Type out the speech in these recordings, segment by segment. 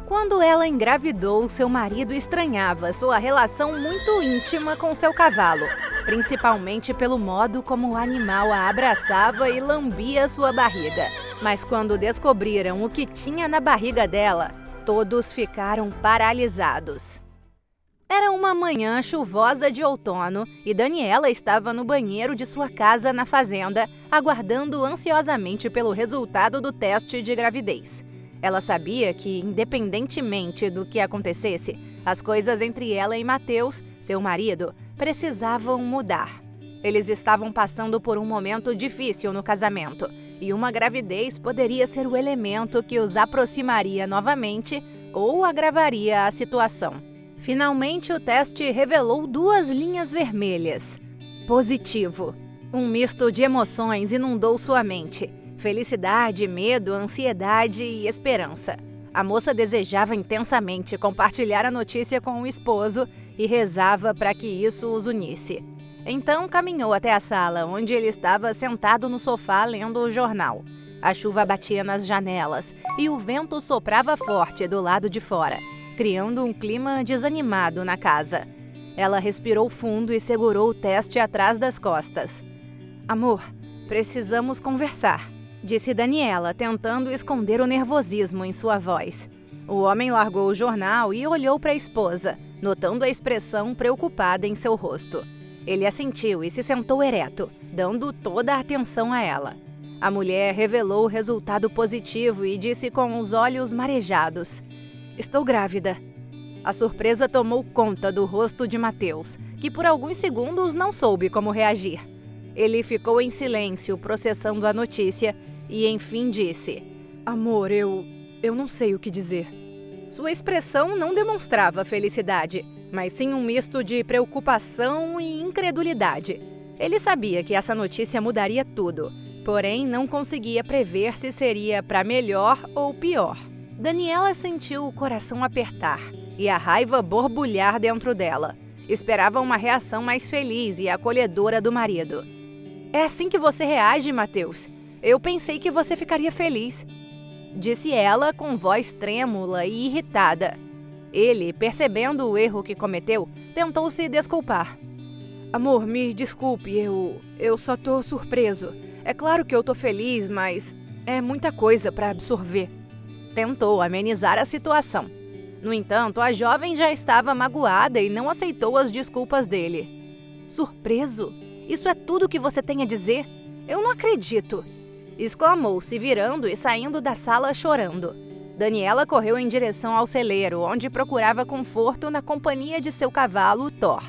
Quando ela engravidou, seu marido estranhava sua relação muito íntima com seu cavalo, principalmente pelo modo como o animal a abraçava e lambia sua barriga. Mas quando descobriram o que tinha na barriga dela, todos ficaram paralisados. Era uma manhã chuvosa de outono e Daniela estava no banheiro de sua casa na fazenda, aguardando ansiosamente pelo resultado do teste de gravidez. Ela sabia que, independentemente do que acontecesse, as coisas entre ela e Mateus, seu marido, precisavam mudar. Eles estavam passando por um momento difícil no casamento, e uma gravidez poderia ser o elemento que os aproximaria novamente ou agravaria a situação. Finalmente, o teste revelou 2 linhas vermelhas. Positivo. Um misto de emoções inundou sua mente. Felicidade, medo, ansiedade e esperança. A moça desejava intensamente compartilhar a notícia com o esposo e rezava para que isso os unisse. Então caminhou até a sala, onde ele estava sentado no sofá lendo o jornal. A chuva batia nas janelas e o vento soprava forte do lado de fora, criando um clima desanimado na casa. Ela respirou fundo e segurou o teste atrás das costas. "Amor, precisamos conversar", disse Daniela, tentando esconder o nervosismo em sua voz. O homem largou o jornal e olhou para a esposa, notando a expressão preocupada em seu rosto. Ele assentiu e se sentou ereto, dando toda a atenção a ela. A mulher revelou o resultado positivo e disse com os olhos marejados: "Estou grávida." A surpresa tomou conta do rosto de Mateus, que por alguns segundos não soube como reagir. Ele ficou em silêncio, processando a notícia, e enfim disse: "Amor, eu não sei o que dizer." Sua expressão não demonstrava felicidade, mas sim um misto de preocupação e incredulidade. Ele sabia que essa notícia mudaria tudo, porém não conseguia prever se seria para melhor ou pior. Daniela sentiu o coração apertar e a raiva borbulhar dentro dela. Esperava uma reação mais feliz e acolhedora do marido. "É assim que você reage, Mateus? Eu pensei que você ficaria feliz", disse ela com voz trêmula e irritada. Ele, percebendo o erro que cometeu, tentou se desculpar. "Amor, me desculpe, eu só tô surpreso. É claro que eu tô feliz, mas é muita coisa para absorver." Tentou amenizar a situação. No entanto, a jovem já estava magoada e não aceitou as desculpas dele. "Surpreso? Isso é tudo que você tem a dizer? Eu não acredito!" exclamou, se virando e saindo da sala chorando. Daniela correu em direção ao celeiro, onde procurava conforto na companhia de seu cavalo, Thor.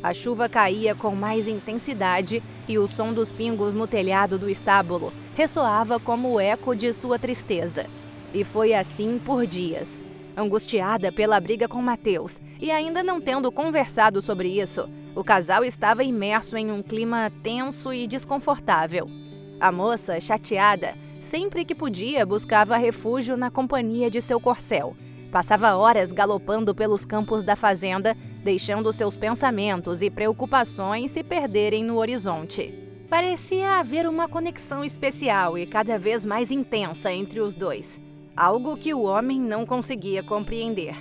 A chuva caía com mais intensidade e o som dos pingos no telhado do estábulo ressoava como o eco de sua tristeza. E foi assim por dias. Angustiada pela briga com Mateus e ainda não tendo conversado sobre isso, o casal estava imerso em um clima tenso e desconfortável. A moça, chateada, sempre que podia buscava refúgio na companhia de seu corcel. Passava horas galopando pelos campos da fazenda, deixando seus pensamentos e preocupações se perderem no horizonte. Parecia haver uma conexão especial e cada vez mais intensa entre os dois, algo que o homem não conseguia compreender.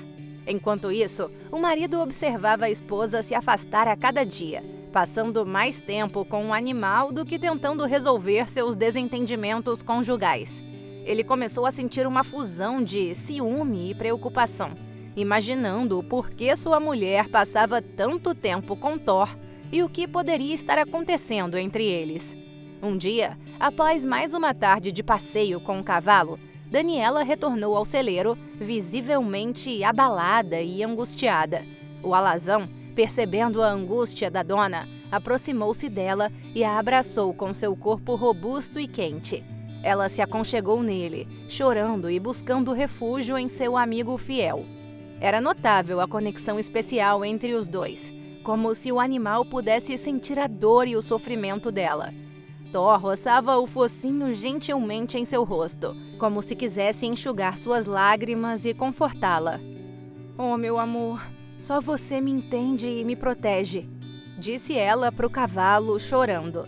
Enquanto isso, o marido observava a esposa se afastar a cada dia, passando mais tempo com o animal do que tentando resolver seus desentendimentos conjugais. Ele começou a sentir uma fusão de ciúme e preocupação, imaginando o porquê sua mulher passava tanto tempo com Thor e o que poderia estar acontecendo entre eles. Um dia, após mais uma tarde de passeio com o cavalo, Daniela retornou ao celeiro, visivelmente abalada e angustiada. O alazão, percebendo a angústia da dona, aproximou-se dela e a abraçou com seu corpo robusto e quente. Ela se aconchegou nele, chorando e buscando refúgio em seu amigo fiel. Era notável a conexão especial entre os dois, como se o animal pudesse sentir a dor e o sofrimento dela. Thor roçava o focinho gentilmente em seu rosto, como se quisesse enxugar suas lágrimas e confortá-la. "Oh, meu amor, só você me entende e me protege", disse ela para o cavalo, chorando.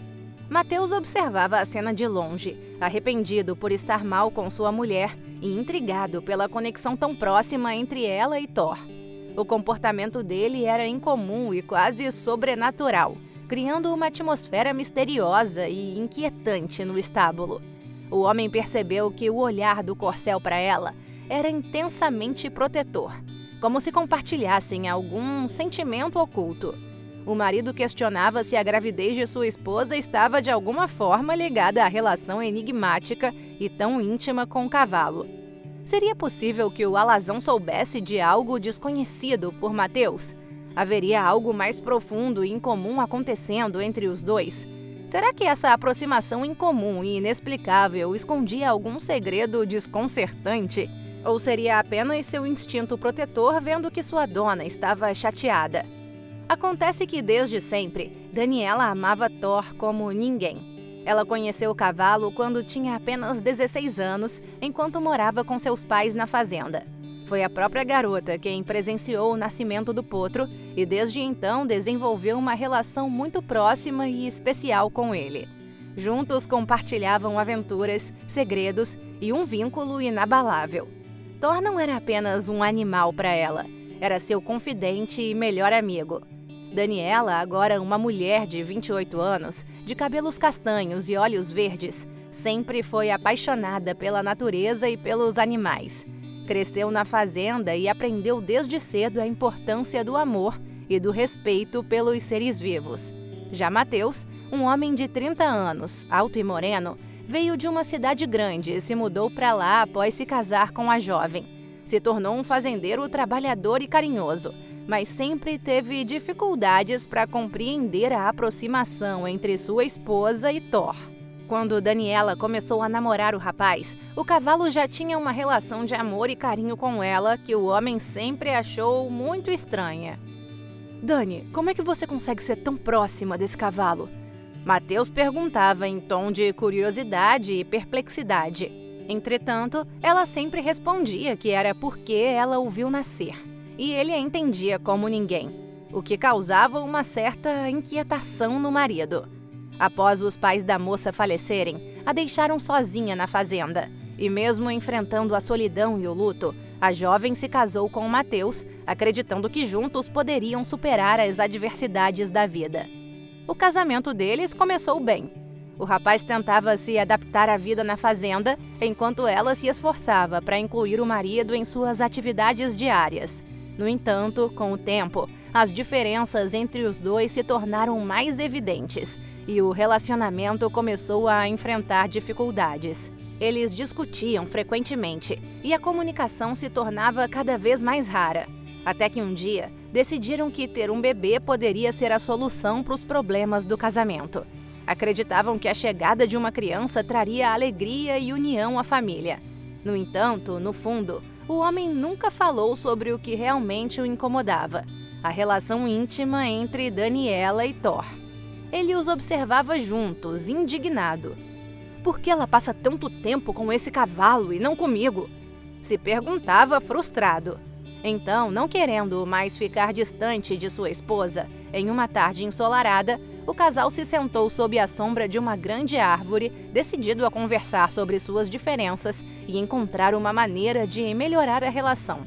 Mateus observava a cena de longe, arrependido por estar mal com sua mulher e intrigado pela conexão tão próxima entre ela e Thor. O comportamento dele era incomum e quase sobrenatural, criando uma atmosfera misteriosa e inquietante no estábulo. O homem percebeu que o olhar do corcel para ela era intensamente protetor, como se compartilhassem algum sentimento oculto. O marido questionava se a gravidez de sua esposa estava de alguma forma ligada à relação enigmática e tão íntima com o cavalo. Seria possível que o alazão soubesse de algo desconhecido por Mateus? Haveria algo mais profundo e incomum acontecendo entre os dois? Será que essa aproximação incomum e inexplicável escondia algum segredo desconcertante? Ou seria apenas seu instinto protetor vendo que sua dona estava chateada? Acontece que desde sempre, Daniela amava Thor como ninguém. Ela conheceu o cavalo quando tinha apenas 16 anos, enquanto morava com seus pais na fazenda. Foi a própria garota quem presenciou o nascimento do potro e desde então desenvolveu uma relação muito próxima e especial com ele. Juntos compartilhavam aventuras, segredos e um vínculo inabalável. Thor não era apenas um animal para ela, era seu confidente e melhor amigo. Daniela, agora uma mulher de 28 anos, de cabelos castanhos e olhos verdes, sempre foi apaixonada pela natureza e pelos animais. Cresceu na fazenda e aprendeu desde cedo a importância do amor e do respeito pelos seres vivos. Já Mateus, um homem de 30 anos, alto e moreno, veio de uma cidade grande e se mudou para lá após se casar com a jovem. Se tornou um fazendeiro trabalhador e carinhoso, mas sempre teve dificuldades para compreender a aproximação entre sua esposa e Thor. Quando Daniela começou a namorar o rapaz, o cavalo já tinha uma relação de amor e carinho com ela que o homem sempre achou muito estranha. Dani, como é que você consegue ser tão próxima desse cavalo? Mateus perguntava em tom de curiosidade e perplexidade. Entretanto, ela sempre respondia que era porque ela o viu nascer. E ele a entendia como ninguém, o que causava uma certa inquietação no marido. Após os pais da moça falecerem, a deixaram sozinha na fazenda. E mesmo enfrentando a solidão e o luto, a jovem se casou com Mateus, acreditando que juntos poderiam superar as adversidades da vida. O casamento deles começou bem. O rapaz tentava se adaptar à vida na fazenda, enquanto ela se esforçava para incluir o marido em suas atividades diárias. No entanto, com o tempo, as diferenças entre os dois se tornaram mais evidentes e o relacionamento começou a enfrentar dificuldades. Eles discutiam frequentemente e a comunicação se tornava cada vez mais rara. Até que um dia, decidiram que ter um bebê poderia ser a solução para os problemas do casamento. Acreditavam que a chegada de uma criança traria alegria e união à família. No entanto, no fundo, o homem nunca falou sobre o que realmente o incomodava: a relação íntima entre Daniela e Thor. Ele os observava juntos, indignado. Por que ela passa tanto tempo com esse cavalo e não comigo? Se perguntava frustrado. Então, não querendo mais ficar distante de sua esposa, em uma tarde ensolarada, o casal se sentou sob a sombra de uma grande árvore, decidido a conversar sobre suas diferenças e encontrar uma maneira de melhorar a relação.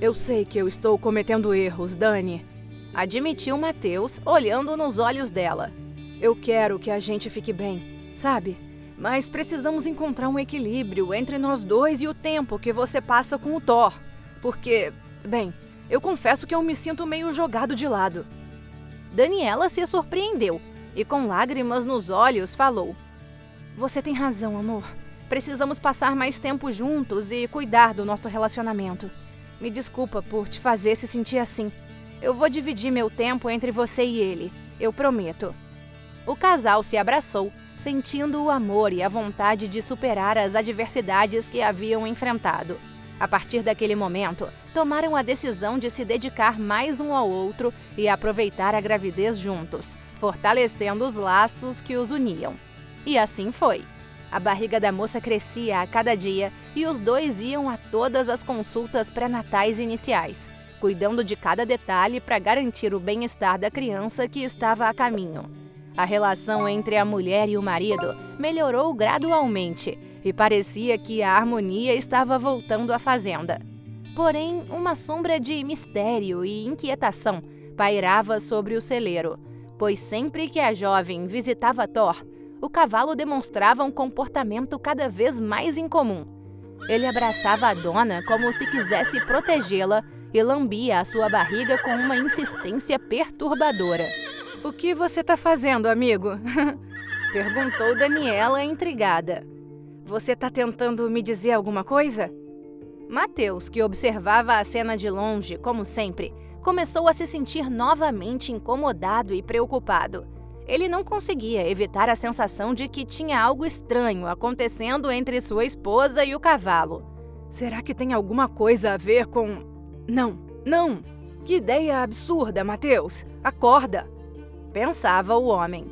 Eu sei que eu estou cometendo erros, Dani, admitiu Mateus, olhando nos olhos dela. Eu quero que a gente fique bem, sabe? Mas precisamos encontrar um equilíbrio entre nós dois e o tempo que você passa com o Thor. Porque, bem, eu confesso que eu me sinto meio jogado de lado. Daniela se surpreendeu e, com lágrimas nos olhos, falou: Você tem razão, amor. Precisamos passar mais tempo juntos e cuidar do nosso relacionamento. Me desculpa por te fazer se sentir assim. Eu vou dividir meu tempo entre você e ele, eu prometo. O casal se abraçou, sentindo o amor e a vontade de superar as adversidades que haviam enfrentado. A partir daquele momento, tomaram a decisão de se dedicar mais um ao outro e aproveitar a gravidez juntos, fortalecendo os laços que os uniam. E assim foi. A barriga da moça crescia a cada dia e os dois iam a todas as consultas pré-natais iniciais, cuidando de cada detalhe para garantir o bem-estar da criança que estava a caminho. A relação entre a mulher e o marido melhorou gradualmente e parecia que a harmonia estava voltando à fazenda. Porém, uma sombra de mistério e inquietação pairava sobre o celeiro, pois sempre que a jovem visitava Thor, o cavalo demonstrava um comportamento cada vez mais incomum. Ele abraçava a dona como se quisesse protegê-la e lambia a sua barriga com uma insistência perturbadora. "O que você está fazendo, amigo?" perguntou Daniela, intrigada. "Você está tentando me dizer alguma coisa?" Mateus, que observava a cena de longe, como sempre, começou a se sentir novamente incomodado e preocupado. Ele não conseguia evitar a sensação de que tinha algo estranho acontecendo entre sua esposa e o cavalo. "Será que tem alguma coisa a ver com... Não! Que ideia absurda, Mateus! Acorda!" pensava o homem.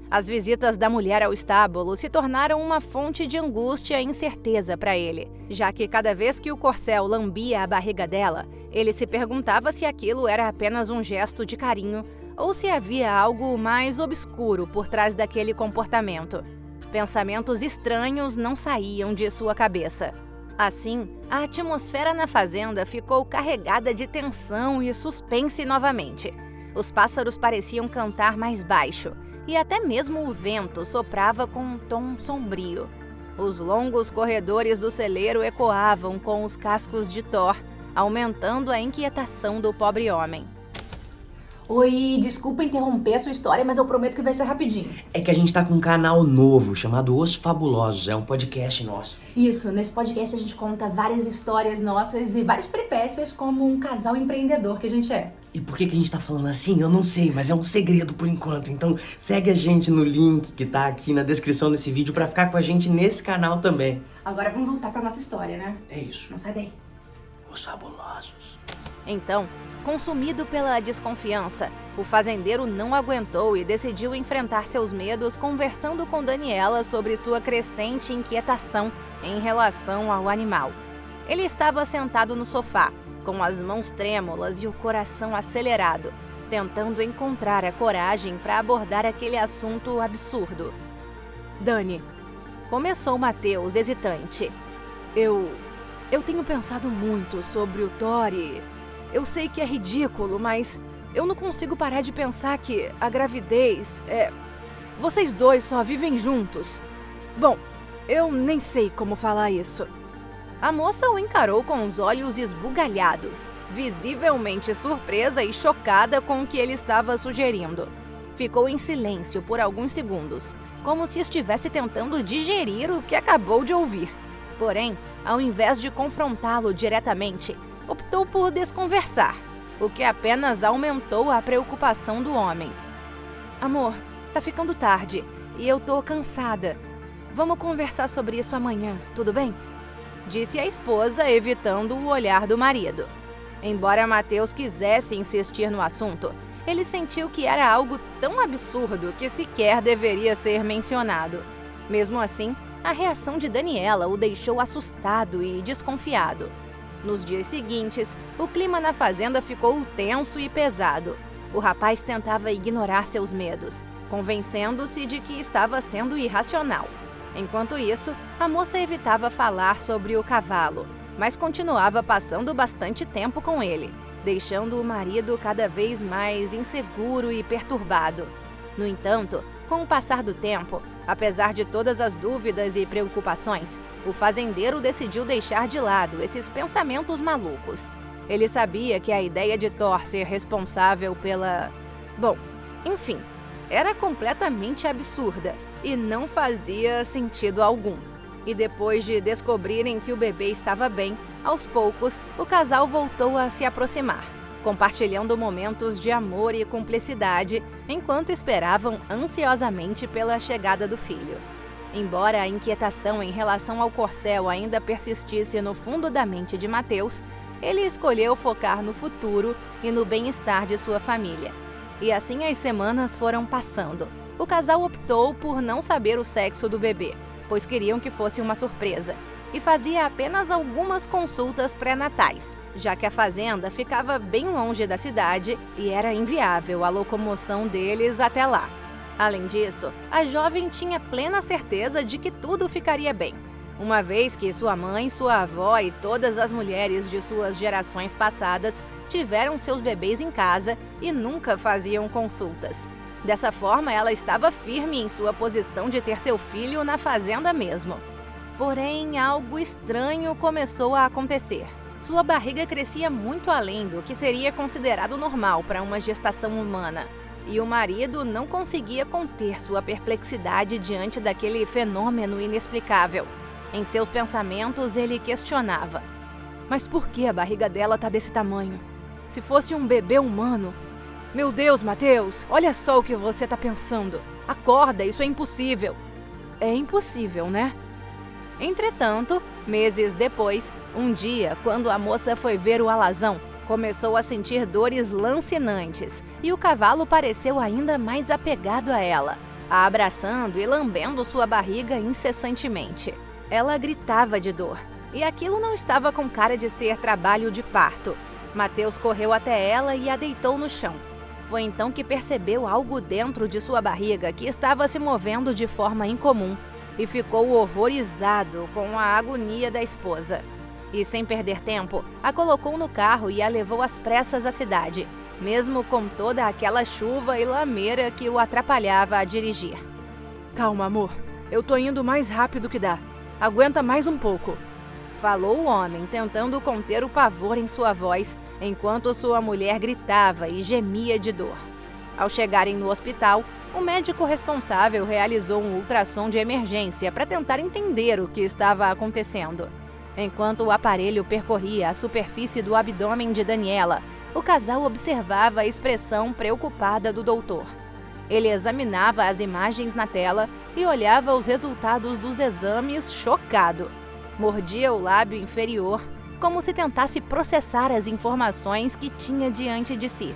As visitas da mulher ao estábulo se tornaram uma fonte de angústia e incerteza para ele, já que cada vez que o corcel lambia a barriga dela, ele se perguntava se aquilo era apenas um gesto de carinho ou se havia algo mais obscuro por trás daquele comportamento. Pensamentos estranhos não saíam de sua cabeça. Assim, a atmosfera na fazenda ficou carregada de tensão e suspense novamente. Os pássaros pareciam cantar mais baixo, e até mesmo o vento soprava com um tom sombrio. Os longos corredores do celeiro ecoavam com os cascos de Thor, aumentando a inquietação do pobre homem. Oi, desculpa interromper a sua história, mas eu prometo que vai ser rapidinho. É que a gente tá com um canal novo chamado Os Fabulosos, é um podcast nosso. Isso, nesse podcast a gente conta várias histórias nossas e várias peripécias como um casal empreendedor que a gente é. E por que a gente tá falando assim? Eu não sei, mas é um segredo por enquanto. Então segue a gente no link que tá aqui na descrição desse vídeo pra ficar com a gente nesse canal também. Agora vamos voltar pra nossa história, né? É isso. Não sai daí. Os Fabulosos. Então, consumido pela desconfiança, o fazendeiro não aguentou e decidiu enfrentar seus medos conversando com Daniela sobre sua crescente inquietação em relação ao animal. Ele estava sentado no sofá, com as mãos trêmulas e o coração acelerado, tentando encontrar a coragem para abordar aquele assunto absurdo. "Dani", começou Mateus, hesitante. Eu tenho pensado muito sobre o Thor e... Eu sei que é ridículo, mas eu não consigo parar de pensar que a gravidez é... Vocês dois só vivem juntos. Bom, eu nem sei como falar isso." A moça o encarou com os olhos esbugalhados, visivelmente surpresa e chocada com o que ele estava sugerindo. Ficou em silêncio por alguns segundos, como se estivesse tentando digerir o que acabou de ouvir. Porém, ao invés de confrontá-lo diretamente, optou por desconversar, o que apenas aumentou a preocupação do homem. "Amor, tá ficando tarde e eu tô cansada. Vamos conversar sobre isso amanhã, tudo bem?" disse a esposa, evitando o olhar do marido. Embora Mateus quisesse insistir no assunto, ele sentiu que era algo tão absurdo que sequer deveria ser mencionado. Mesmo assim, a reação de Daniela o deixou assustado e desconfiado. Nos dias seguintes, o clima na fazenda ficou tenso e pesado. O rapaz tentava ignorar seus medos, convencendo-se de que estava sendo irracional. Enquanto isso, a moça evitava falar sobre o cavalo, mas continuava passando bastante tempo com ele, deixando o marido cada vez mais inseguro e perturbado. No entanto, com o passar do tempo, apesar de todas as dúvidas e preocupações, o fazendeiro decidiu deixar de lado esses pensamentos malucos. Ele sabia que a ideia de Thor ser responsável pela... Bom, enfim, era completamente absurda e não fazia sentido algum. E depois de descobrirem que o bebê estava bem, aos poucos, o casal voltou a se aproximar, compartilhando momentos de amor e cumplicidade enquanto esperavam ansiosamente pela chegada do filho. Embora a inquietação em relação ao corcel ainda persistisse no fundo da mente de Mateus, ele escolheu focar no futuro e no bem-estar de sua família. E assim as semanas foram passando. O casal optou por não saber o sexo do bebê, pois queriam que fosse uma surpresa, e fazia apenas algumas consultas pré-natais, já que a fazenda ficava bem longe da cidade e era inviável a locomoção deles até lá. Além disso, a jovem tinha plena certeza de que tudo ficaria bem. uma vez que sua mãe, sua avó e todas as mulheres de suas gerações passadas tiveram seus bebês em casa e nunca faziam consultas. Dessa forma, ela estava firme em sua posição de ter seu filho na fazenda mesmo. Porém, algo estranho começou a acontecer. Sua barriga crescia muito além do que seria considerado normal para uma gestação humana. E o marido não conseguia conter sua perplexidade diante daquele fenômeno inexplicável. Em seus pensamentos, ele questionava: mas por que a barriga dela tá desse tamanho? Se fosse um bebê humano... Meu Deus, Mateus, olha só o que você tá pensando. Acorda, isso é impossível. É impossível, né? Entretanto, meses depois, um dia, quando a moça foi ver o alazão, começou a sentir dores lancinantes e o cavalo pareceu ainda mais apegado a ela, a abraçando e lambendo sua barriga incessantemente. Ela gritava de dor, e aquilo não estava com cara de ser trabalho de parto. Mateus correu até ela e a deitou no chão. Foi então que percebeu algo dentro de sua barriga que estava se movendo de forma incomum e ficou horrorizado com a agonia da esposa. E sem perder tempo, a colocou no carro e a levou às pressas à cidade, mesmo com toda aquela chuva e lameira que o atrapalhava a dirigir. Calma, amor. Eu tô indo o mais rápido que dá. Aguenta mais um pouco, falou o homem, tentando conter o pavor em sua voz, enquanto sua mulher gritava e gemia de dor. Ao chegarem no hospital, o médico responsável realizou um ultrassom de emergência para tentar entender o que estava acontecendo. Enquanto o aparelho percorria a superfície do abdômen de Daniela, o casal observava a expressão preocupada do doutor. Ele examinava as imagens na tela e olhava os resultados dos exames chocado. Mordia o lábio inferior, como se tentasse processar as informações que tinha diante de si.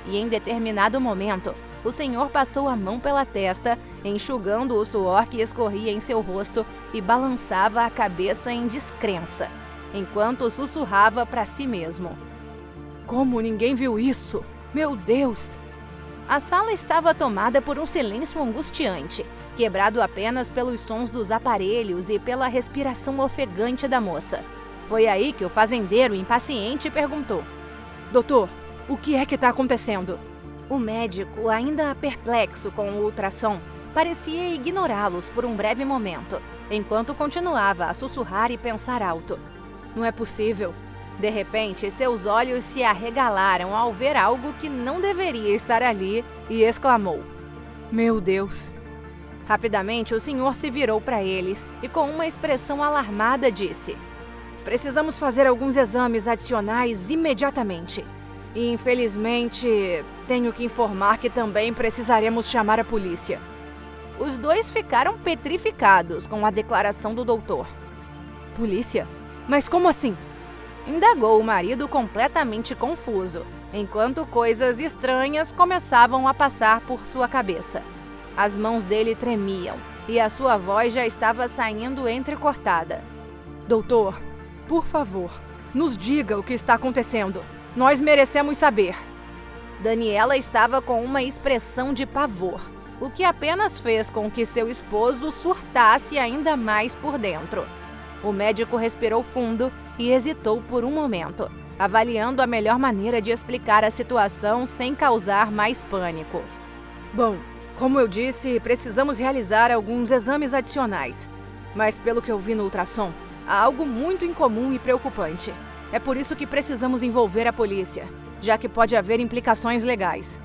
E em determinado momento, o senhor passou a mão pela testa, enxugando o suor que escorria em seu rosto e balançava a cabeça em descrença, enquanto sussurrava para si mesmo: como ninguém viu isso? Meu Deus! A sala estava tomada por um silêncio angustiante, quebrado apenas pelos sons dos aparelhos e pela respiração ofegante da moça. Foi aí que o fazendeiro, impaciente, perguntou: doutor, o que é que está acontecendo? O médico, ainda perplexo com o ultrassom, parecia ignorá-los por um breve momento, enquanto continuava a sussurrar e pensar alto. Não é possível. De repente, seus olhos se arregalaram ao ver algo que não deveria estar ali e exclamou: meu Deus! Rapidamente, o senhor se virou para eles e, com uma expressão alarmada, disse: precisamos fazer alguns exames adicionais imediatamente. E, infelizmente, tenho que informar que também precisaremos chamar a polícia. Os dois ficaram petrificados com a declaração do doutor. Polícia? Mas como assim? Indagou o marido completamente confuso, enquanto coisas estranhas começavam a passar por sua cabeça. As mãos dele tremiam e a sua voz já estava saindo entrecortada. Doutor, por favor, nos diga o que está acontecendo. Nós merecemos saber. Daniela estava com uma expressão de pavor, o que apenas fez com que seu esposo surtasse ainda mais por dentro. O médico respirou fundo e hesitou por um momento, avaliando a melhor maneira de explicar a situação sem causar mais pânico. Bom, como eu disse, precisamos realizar alguns exames adicionais. Mas pelo que eu vi no ultrassom, há algo muito incomum e preocupante. É por isso que precisamos envolver a polícia, já que pode haver implicações legais.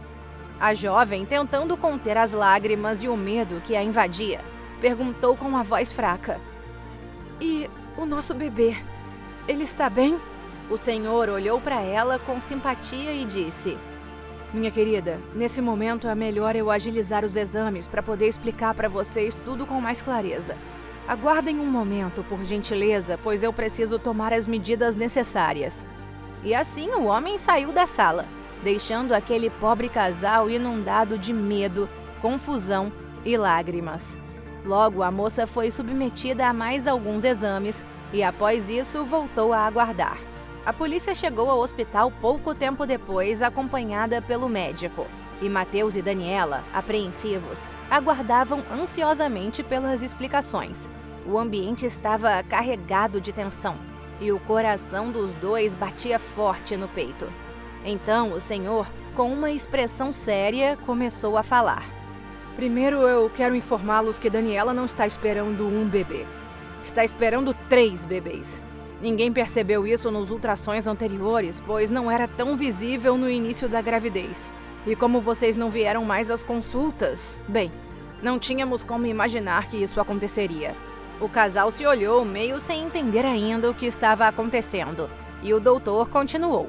A jovem, tentando conter as lágrimas e o medo que a invadia, perguntou com a voz fraca: e o nosso bebê, ele está bem? O senhor olhou para ela com simpatia e disse: minha querida, nesse momento é melhor eu agilizar os exames para poder explicar para vocês tudo com mais clareza. Aguardem um momento, por gentileza, pois eu preciso tomar as medidas necessárias. E assim o homem saiu da sala, deixando aquele pobre casal inundado de medo, confusão e lágrimas. Logo, a moça foi submetida a mais alguns exames e, após isso, voltou a aguardar. A polícia chegou ao hospital pouco tempo depois, acompanhada pelo médico. E Mateus e Daniela, apreensivos, aguardavam ansiosamente pelas explicações. O ambiente estava carregado de tensão e o coração dos dois batia forte no peito. Então o senhor, com uma expressão séria, começou a falar. Primeiro eu quero informá-los que Daniela não está esperando um bebê. Está esperando 3 bebês. Ninguém percebeu isso nos ultrassons anteriores, pois não era tão visível no início da gravidez. E como vocês não vieram mais às consultas, bem, não tínhamos como imaginar que isso aconteceria. O casal se olhou meio sem entender ainda o que estava acontecendo, e o doutor continuou.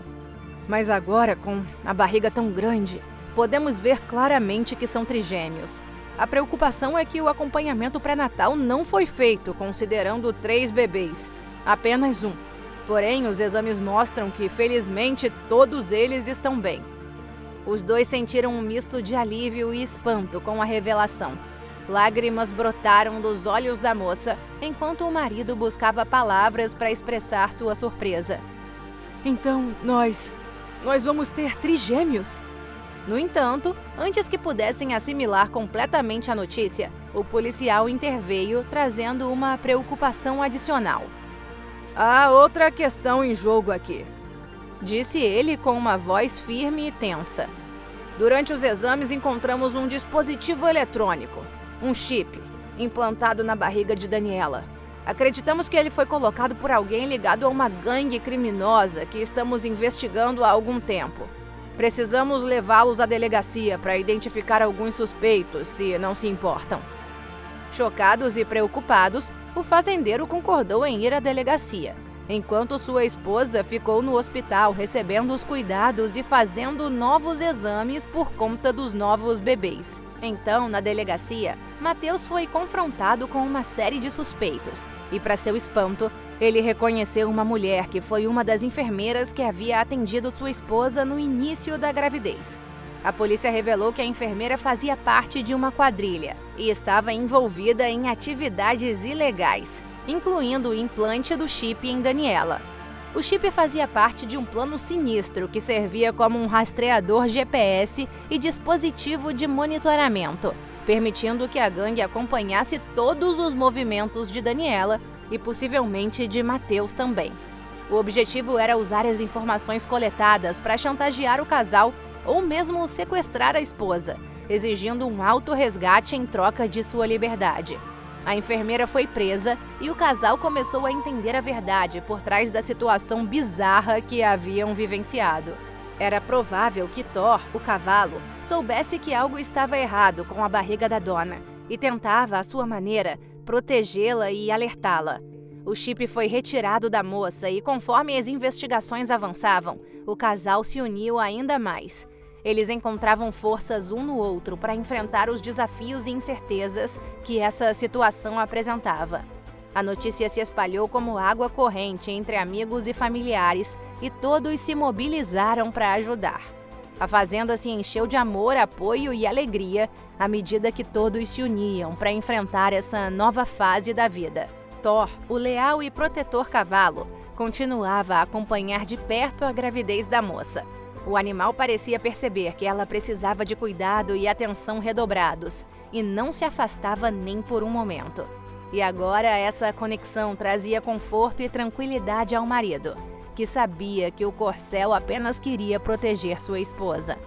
Mas agora, com a barriga tão grande, podemos ver claramente que são trigêmeos. A preocupação é que o acompanhamento pré-natal não foi feito, considerando 3 bebês, apenas 1. Porém, os exames mostram que, felizmente, todos eles estão bem. Os dois sentiram um misto de alívio e espanto com a revelação. Lágrimas brotaram dos olhos da moça, enquanto o marido buscava palavras para expressar sua surpresa. Então, nós vamos ter trigêmeos? No entanto, antes que pudessem assimilar completamente a notícia, o policial interveio, trazendo uma preocupação adicional. Há outra questão em jogo aqui, disse ele com uma voz firme e tensa. Durante os exames encontramos um dispositivo eletrônico, um chip, implantado na barriga de Daniela. Acreditamos que ele foi colocado por alguém ligado a uma gangue criminosa que estamos investigando há algum tempo. Precisamos levá-los à delegacia para identificar alguns suspeitos, se não se importam. Chocados e preocupados, o fazendeiro concordou em ir à delegacia, enquanto sua esposa ficou no hospital recebendo os cuidados e fazendo novos exames por conta dos novos bebês. Então, na delegacia, Matheus foi confrontado com uma série de suspeitos e, para seu espanto, ele reconheceu uma mulher que foi uma das enfermeiras que havia atendido sua esposa no início da gravidez. A polícia revelou que a enfermeira fazia parte de uma quadrilha e estava envolvida em atividades ilegais, incluindo o implante do chip em Daniela. O chip fazia parte de um plano sinistro que servia como um rastreador GPS e dispositivo de monitoramento, permitindo que a gangue acompanhasse todos os movimentos de Daniela e possivelmente de Matheus também. O objetivo era usar as informações coletadas para chantagear o casal ou mesmo sequestrar a esposa, exigindo um alto resgate em troca de sua liberdade. A enfermeira foi presa e o casal começou a entender a verdade por trás da situação bizarra que haviam vivenciado. Era provável que Thor, o cavalo, soubesse que algo estava errado com a barriga da dona e tentava, à sua maneira, protegê-la e alertá-la. O chip foi retirado da moça e, conforme as investigações avançavam, o casal se uniu ainda mais. Eles encontravam forças um no outro para enfrentar os desafios e incertezas que essa situação apresentava. A notícia se espalhou como água corrente entre amigos e familiares e todos se mobilizaram para ajudar. A fazenda se encheu de amor, apoio e alegria à medida que todos se uniam para enfrentar essa nova fase da vida. Thor, o leal e protetor cavalo, continuava a acompanhar de perto a gravidez da moça. O animal parecia perceber que ela precisava de cuidado e atenção redobrados, e não se afastava nem por um momento. E agora essa conexão trazia conforto e tranquilidade ao marido, que sabia que o corcel apenas queria proteger sua esposa.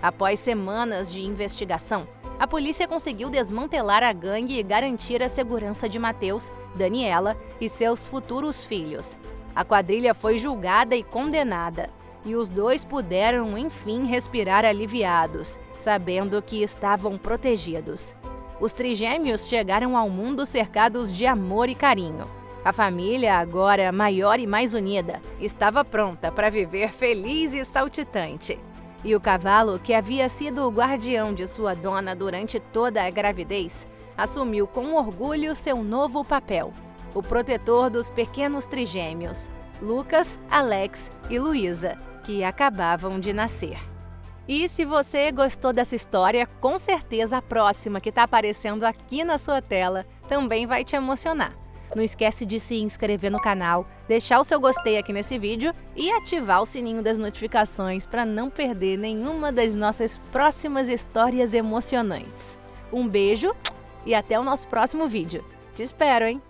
Após semanas de investigação, a polícia conseguiu desmantelar a gangue e garantir a segurança de Matheus, Daniela e seus futuros filhos. A quadrilha foi julgada e condenada, e os dois puderam, enfim, respirar aliviados, sabendo que estavam protegidos. Os trigêmeos chegaram ao mundo cercados de amor e carinho. A família, agora maior e mais unida, estava pronta para viver feliz e saltitante. E o cavalo, que havia sido o guardião de sua dona durante toda a gravidez, assumiu com orgulho seu novo papel, o protetor dos pequenos trigêmeos, Lucas, Alex e Luísa, que acabavam de nascer. E se você gostou dessa história, com certeza a próxima que está aparecendo aqui na sua tela também vai te emocionar. Não esquece de se inscrever no canal, deixar o seu gostei aqui nesse vídeo e ativar o sininho das notificações para não perder nenhuma das nossas próximas histórias emocionantes. Um beijo e até o nosso próximo vídeo. Te espero, hein?